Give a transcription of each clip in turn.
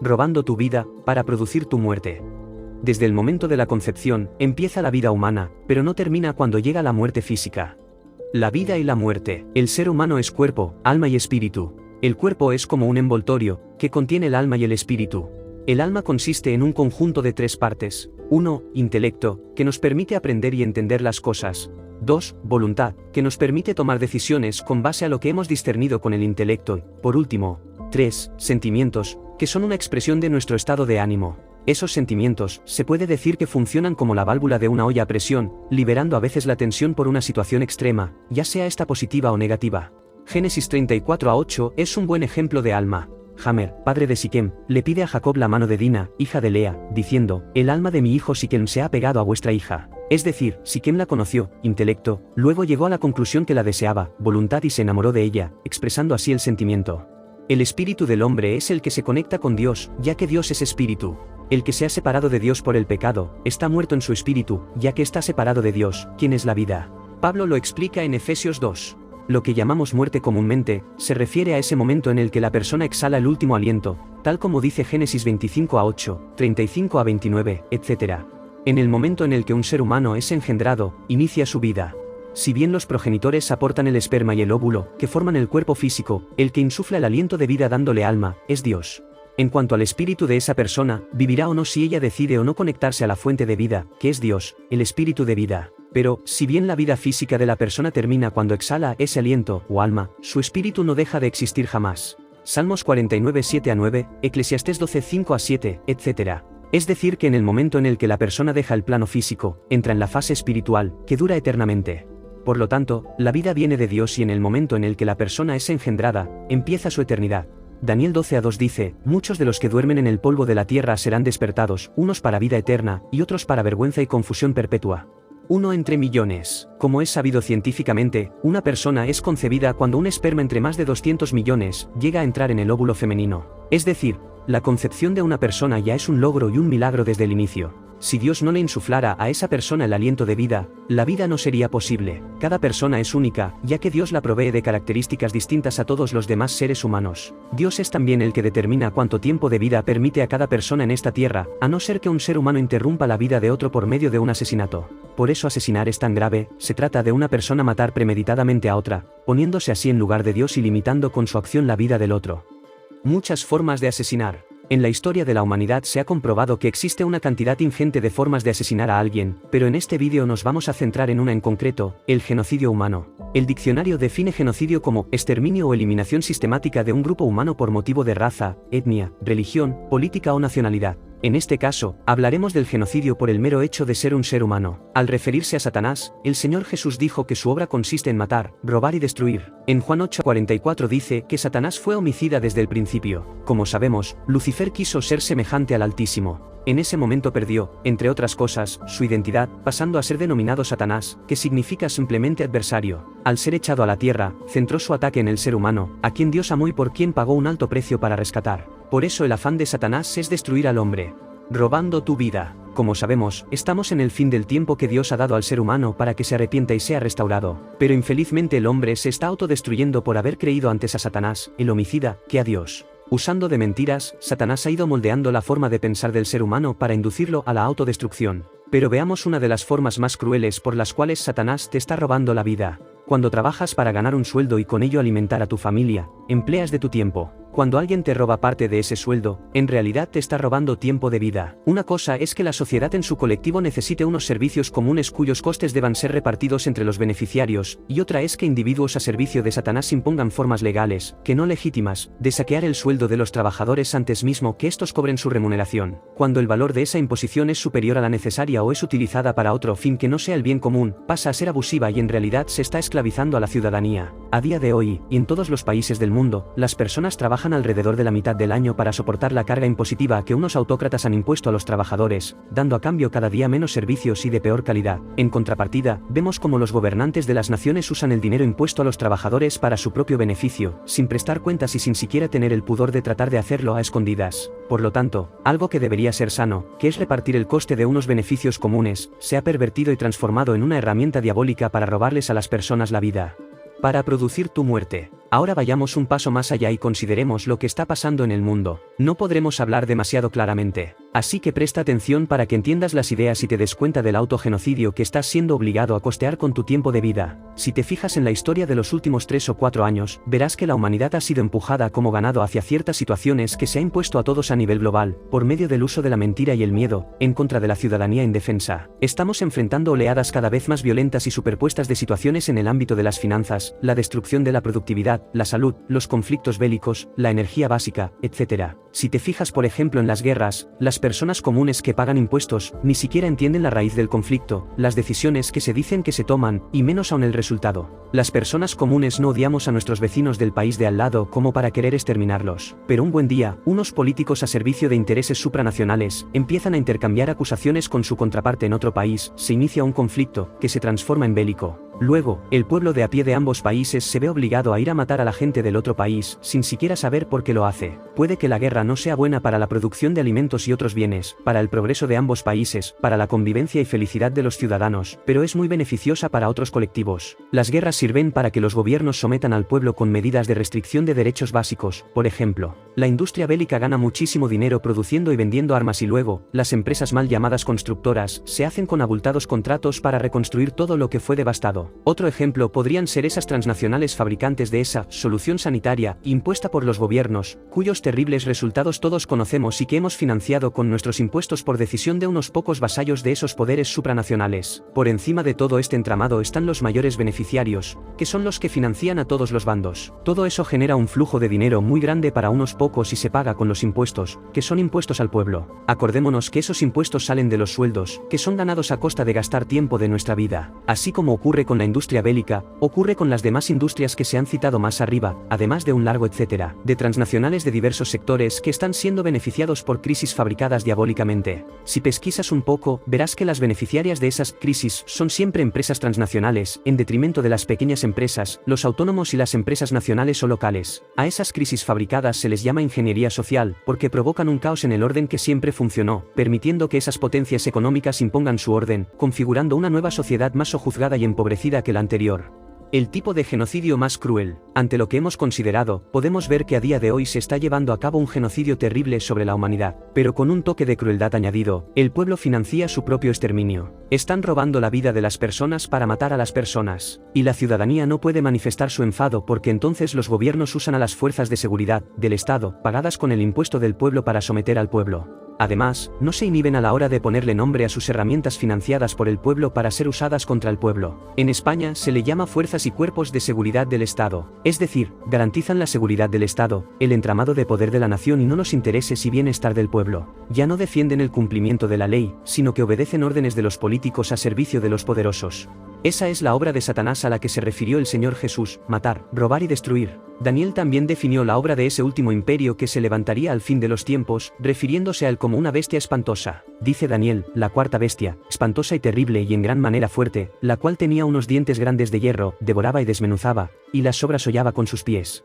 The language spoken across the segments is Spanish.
robando tu vida, para producir tu muerte. Desde el momento de la concepción, empieza la vida humana, pero no termina cuando llega la muerte física. La vida y la muerte. El ser humano es cuerpo, alma y espíritu. El cuerpo es como un envoltorio, que contiene el alma y el espíritu. El alma consiste en un conjunto de 3 partes. 1. Intelecto, que nos permite aprender y entender las cosas. 2. Voluntad, que nos permite tomar decisiones con base a lo que hemos discernido con el intelecto. Y, por último, 3. Sentimientos, que son una expresión de nuestro estado de ánimo. Esos sentimientos, se puede decir que funcionan como la válvula de una olla a presión, liberando a veces la tensión por una situación extrema, ya sea esta positiva o negativa. Génesis 34:8 es un buen ejemplo de alma. Hammer, padre de Siquem, le pide a Jacob la mano de Dina, hija de Lea, diciendo: el alma de mi hijo Siquem se ha pegado a vuestra hija. Es decir, Siquem la conoció, intelecto, luego llegó a la conclusión que la deseaba, voluntad, y se enamoró de ella, expresando así el sentimiento. El espíritu del hombre es el que se conecta con Dios, ya que Dios es espíritu. El que se ha separado de Dios por el pecado, está muerto en su espíritu, ya que está separado de Dios, quien es la vida. Pablo lo explica en Efesios 2. Lo que llamamos muerte comúnmente, se refiere a ese momento en el que la persona exhala el último aliento, tal como dice Génesis 25:8, 35-29, etc. En el momento en el que un ser humano es engendrado, inicia su vida. Si bien los progenitores aportan el esperma y el óvulo, que forman el cuerpo físico, el que insufla el aliento de vida dándole alma, es Dios. En cuanto al espíritu de esa persona, vivirá o no si ella decide o no conectarse a la fuente de vida, que es Dios, el espíritu de vida. Pero, si bien la vida física de la persona termina cuando exhala ese aliento, o alma, su espíritu no deja de existir jamás. Salmos 49:7-9, Eclesiastés 12:5-7, etc. Es decir que en el momento en el que la persona deja el plano físico, entra en la fase espiritual, que dura eternamente. Por lo tanto, la vida viene de Dios y en el momento en el que la persona es engendrada, empieza su eternidad. Daniel 12:2 dice: muchos de los que duermen en el polvo de la tierra serán despertados, unos para vida eterna, y otros para vergüenza y confusión perpetua. 1 entre millones. Como es sabido científicamente, una persona es concebida cuando un esperma entre más de 200 millones llega a entrar en el óvulo femenino. Es decir, la concepción de una persona ya es un logro y un milagro desde el inicio. Si Dios no le insuflara a esa persona el aliento de vida, la vida no sería posible. Cada persona es única, ya que Dios la provee de características distintas a todos los demás seres humanos. Dios es también el que determina cuánto tiempo de vida permite a cada persona en esta tierra, a no ser que un ser humano interrumpa la vida de otro por medio de un asesinato. Por eso asesinar es tan grave, se trata de una persona matar premeditadamente a otra, poniéndose así en lugar de Dios y limitando con su acción la vida del otro. Muchas formas de asesinar. En la historia de la humanidad se ha comprobado que existe una cantidad ingente de formas de asesinar a alguien, pero en este vídeo nos vamos a centrar en una en concreto, el genocidio humano. El diccionario define genocidio como exterminio o eliminación sistemática de un grupo humano por motivo de raza, etnia, religión, política o nacionalidad. En este caso, hablaremos del genocidio por el mero hecho de ser un ser humano. Al referirse a Satanás, el Señor Jesús dijo que su obra consiste en matar, robar y destruir. En Juan 8:44 dice que Satanás fue homicida desde el principio. Como sabemos, Lucifer quiso ser semejante al Altísimo. En ese momento perdió, entre otras cosas, su identidad, pasando a ser denominado Satanás, que significa simplemente adversario. Al ser echado a la tierra, centró su ataque en el ser humano, a quien Dios amó y por quien pagó un alto precio para rescatar. Por eso el afán de Satanás es destruir al hombre. Robando tu vida. Como sabemos, estamos en el fin del tiempo que Dios ha dado al ser humano para que se arrepienta y sea restaurado. Pero infelizmente el hombre se está autodestruyendo por haber creído antes a Satanás, el homicida, que a Dios. Usando de mentiras, Satanás ha ido moldeando la forma de pensar del ser humano para inducirlo a la autodestrucción. Pero veamos una de las formas más crueles por las cuales Satanás te está robando la vida. Cuando trabajas para ganar un sueldo y con ello alimentar a tu familia, empleas de tu tiempo. Cuando alguien te roba parte de ese sueldo, en realidad te está robando tiempo de vida. Una cosa es que la sociedad en su colectivo necesite unos servicios comunes cuyos costes deban ser repartidos entre los beneficiarios, y otra es que individuos a servicio de Satanás impongan formas legales, que no legítimas, de saquear el sueldo de los trabajadores antes mismo que estos cobren su remuneración. Cuando el valor de esa imposición es superior a la necesaria o es utilizada para otro fin que no sea el bien común, pasa a ser abusiva y en realidad se está esclavizando a la ciudadanía. A día de hoy, y en todos los países del mundo, las personas trabajan alrededor de la mitad del año para soportar la carga impositiva que unos autócratas han impuesto a los trabajadores, dando a cambio cada día menos servicios y de peor calidad. En contrapartida, vemos cómo los gobernantes de las naciones usan el dinero impuesto a los trabajadores para su propio beneficio, sin prestar cuentas y sin siquiera tener el pudor de tratar de hacerlo a escondidas. Por lo tanto, algo que debería ser sano, que es repartir el coste de unos beneficios comunes, se ha pervertido y transformado en una herramienta diabólica para robarles a las personas la vida. Para producir tu muerte. Ahora vayamos un paso más allá y consideremos lo que está pasando en el mundo. No podremos hablar demasiado claramente. Así que presta atención para que entiendas las ideas y te des cuenta del autogenocidio que estás siendo obligado a costear con tu tiempo de vida. Si te fijas en la historia de los últimos 3 o 4 años, verás que la humanidad ha sido empujada como ganado hacia ciertas situaciones que se ha impuesto a todos a nivel global, por medio del uso de la mentira y el miedo, en contra de la ciudadanía indefensa. Estamos enfrentando oleadas cada vez más violentas y superpuestas de situaciones en el ámbito de las finanzas, la destrucción de la productividad, la salud, los conflictos bélicos, la energía básica, etc. Si te fijas por ejemplo en las guerras, las personas comunes que pagan impuestos, ni siquiera entienden la raíz del conflicto, las decisiones que se dicen que se toman, y menos aún el resultado. Las personas comunes no odiamos a nuestros vecinos del país de al lado como para querer exterminarlos. Pero un buen día, unos políticos a servicio de intereses supranacionales, empiezan a intercambiar acusaciones con su contraparte en otro país, se inicia un conflicto, que se transforma en bélico. Luego, el pueblo de a pie de ambos países se ve obligado a ir a matar a la gente del otro país, sin siquiera saber por qué lo hace. Puede que la guerra no sea buena para la producción de alimentos y otros bienes, para el progreso de ambos países, para la convivencia y felicidad de los ciudadanos, pero es muy beneficiosa para otros colectivos. Las guerras sirven para que los gobiernos sometan al pueblo con medidas de restricción de derechos básicos. Por ejemplo, la industria bélica gana muchísimo dinero produciendo y vendiendo armas y luego, las empresas mal llamadas constructoras, se hacen con abultados contratos para reconstruir todo lo que fue devastado. Otro ejemplo podrían ser esas transnacionales fabricantes de esa solución sanitaria impuesta por los gobiernos, cuyos terribles resultados todos conocemos y que hemos financiado con nuestros impuestos por decisión de unos pocos vasallos de esos poderes supranacionales. Por encima de todo este entramado están los mayores beneficiarios, que son los que financian a todos los bandos. Todo eso genera un flujo de dinero muy grande para unos pocos y se paga con los impuestos, que son impuestos al pueblo. Acordémonos que esos impuestos salen de los sueldos, que son ganados a costa de gastar tiempo de nuestra vida. Así como ocurre con la industria bélica, ocurre con las demás industrias que se han citado más arriba, además de un largo etcétera, de transnacionales de diversos sectores que están siendo beneficiados por crisis fabricadas diabólicamente. Si pesquisas un poco, verás que las beneficiarias de esas crisis son siempre empresas transnacionales, en detrimento de las pequeñas empresas, los autónomos y las empresas nacionales o locales. A esas crisis fabricadas se les llama ingeniería social, porque provocan un caos en el orden que siempre funcionó, permitiendo que esas potencias económicas impongan su orden, configurando una nueva sociedad más sojuzgada y empobrecida que la anterior. El tipo de genocidio más cruel. Ante lo que hemos considerado, podemos ver que a día de hoy se está llevando a cabo un genocidio terrible sobre la humanidad, pero con un toque de crueldad añadido. El pueblo financia su propio exterminio. Están robando la vida de las personas para matar a las personas. Y la ciudadanía no puede manifestar su enfado porque entonces los gobiernos usan a las fuerzas de seguridad del Estado, pagadas con el impuesto del pueblo para someter al pueblo. Además, no se inhiben a la hora de ponerle nombre a sus herramientas financiadas por el pueblo para ser usadas contra el pueblo. En España se le llama fuerzas y cuerpos de seguridad del Estado, es decir, garantizan la seguridad del Estado, el entramado de poder de la nación y no los intereses y bienestar del pueblo. Ya no defienden el cumplimiento de la ley, sino que obedecen órdenes de los políticos a servicio de los poderosos. Esa es la obra de Satanás a la que se refirió el Señor Jesús: matar, robar y destruir. Daniel también definió la obra de ese último imperio que se levantaría al fin de los tiempos, refiriéndose a él como una bestia espantosa. Dice Daniel, la cuarta bestia, espantosa y terrible y en gran manera fuerte, la cual tenía unos dientes grandes de hierro, devoraba y desmenuzaba, y las sobras hollaba con sus pies.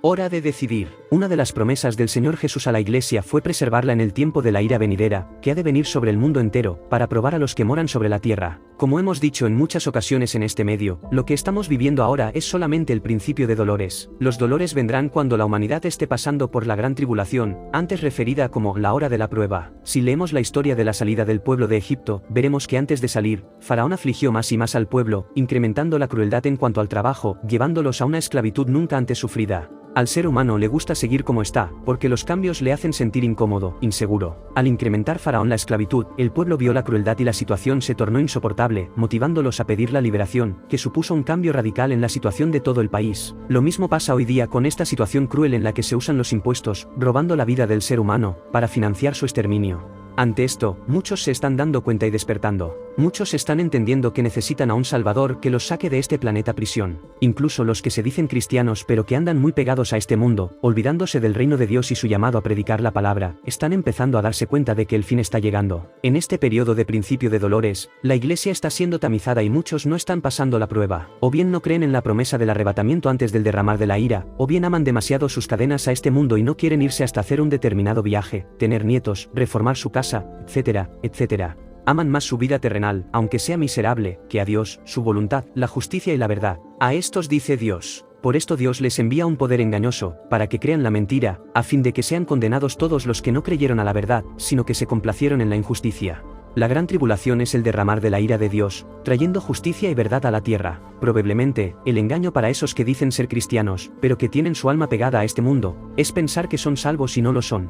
Hora de decidir. Una de las promesas del Señor Jesús a la Iglesia fue preservarla en el tiempo de la ira venidera, que ha de venir sobre el mundo entero, para probar a los que moran sobre la tierra. Como hemos dicho en muchas ocasiones en este medio, lo que estamos viviendo ahora es solamente el principio de dolores. Los dolores vendrán cuando la humanidad esté pasando por la gran tribulación, antes referida como la hora de la prueba. Si leemos la historia de la salida del pueblo de Egipto, veremos que antes de salir, Faraón afligió más y más al pueblo, incrementando la crueldad en cuanto al trabajo, llevándolos a una esclavitud nunca antes sufrida. Al ser humano le gusta seguir como está, porque los cambios le hacen sentir incómodo, inseguro. Al incrementar Faraón la esclavitud, el pueblo vio la crueldad y la situación se tornó insoportable, motivándolos a pedir la liberación, que supuso un cambio radical en la situación de todo el país. Lo mismo pasa hoy día con esta situación cruel en la que se usan los impuestos, robando la vida del ser humano, para financiar su exterminio. Ante esto, muchos se están dando cuenta y despertando. Muchos están entendiendo que necesitan a un Salvador que los saque de este planeta prisión. Incluso los que se dicen cristianos pero que andan muy pegados a este mundo, olvidándose del reino de Dios y su llamado a predicar la palabra, están empezando a darse cuenta de que el fin está llegando. En este periodo de principio de dolores, la Iglesia está siendo tamizada y muchos no están pasando la prueba. O bien no creen en la promesa del arrebatamiento antes del derramar de la ira, o bien aman demasiado sus cadenas a este mundo y no quieren irse hasta hacer un determinado viaje, tener nietos, reformar su casa, etcétera, etcétera. Aman más su vida terrenal, aunque sea miserable, que a Dios, su voluntad, la justicia y la verdad. A estos dice Dios: Por esto Dios les envía un poder engañoso, para que crean la mentira, a fin de que sean condenados todos los que no creyeron a la verdad, sino que se complacieron en la injusticia. La gran tribulación es el derramar de la ira de Dios, trayendo justicia y verdad a la tierra. Probablemente, el engaño para esos que dicen ser cristianos, pero que tienen su alma pegada a este mundo, es pensar que son salvos y no lo son.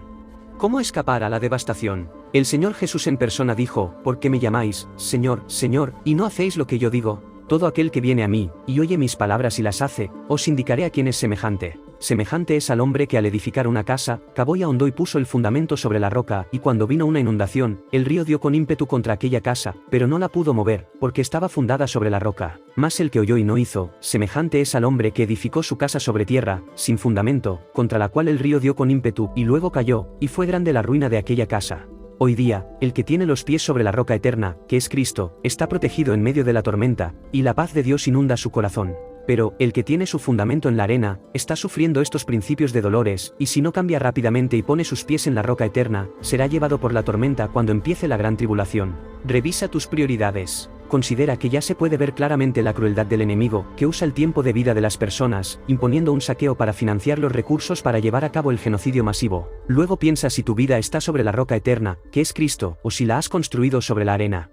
¿Cómo escapar a la devastación? El Señor Jesús en persona dijo: ¿Por qué me llamáis, Señor, Señor, y no hacéis lo que yo digo? Todo aquel que viene a mí, y oye mis palabras y las hace, os indicaré a quién es semejante. Semejante es al hombre que al edificar una casa, cavó y ahondó y puso el fundamento sobre la roca, y cuando vino una inundación, el río dio con ímpetu contra aquella casa, pero no la pudo mover, porque estaba fundada sobre la roca. Mas el que oyó y no hizo, semejante es al hombre que edificó su casa sobre tierra, sin fundamento, contra la cual el río dio con ímpetu, y luego cayó, y fue grande la ruina de aquella casa. Hoy día, el que tiene los pies sobre la roca eterna, que es Cristo, está protegido en medio de la tormenta, y la paz de Dios inunda su corazón. Pero, el que tiene su fundamento en la arena, está sufriendo estos principios de dolores, y si no cambia rápidamente y pone sus pies en la roca eterna, será llevado por la tormenta cuando empiece la gran tribulación. Revisa tus prioridades. Considera que ya se puede ver claramente la crueldad del enemigo, que usa el tiempo de vida de las personas, imponiendo un saqueo para financiar los recursos para llevar a cabo el genocidio masivo. Luego piensa si tu vida está sobre la roca eterna, que es Cristo, o si la has construido sobre la arena.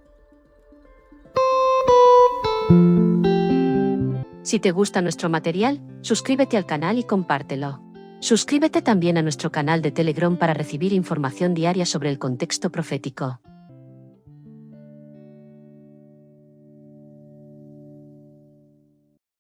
Si te gusta nuestro material, suscríbete al canal y compártelo. Suscríbete también a nuestro canal de Telegram para recibir información diaria sobre el contexto profético.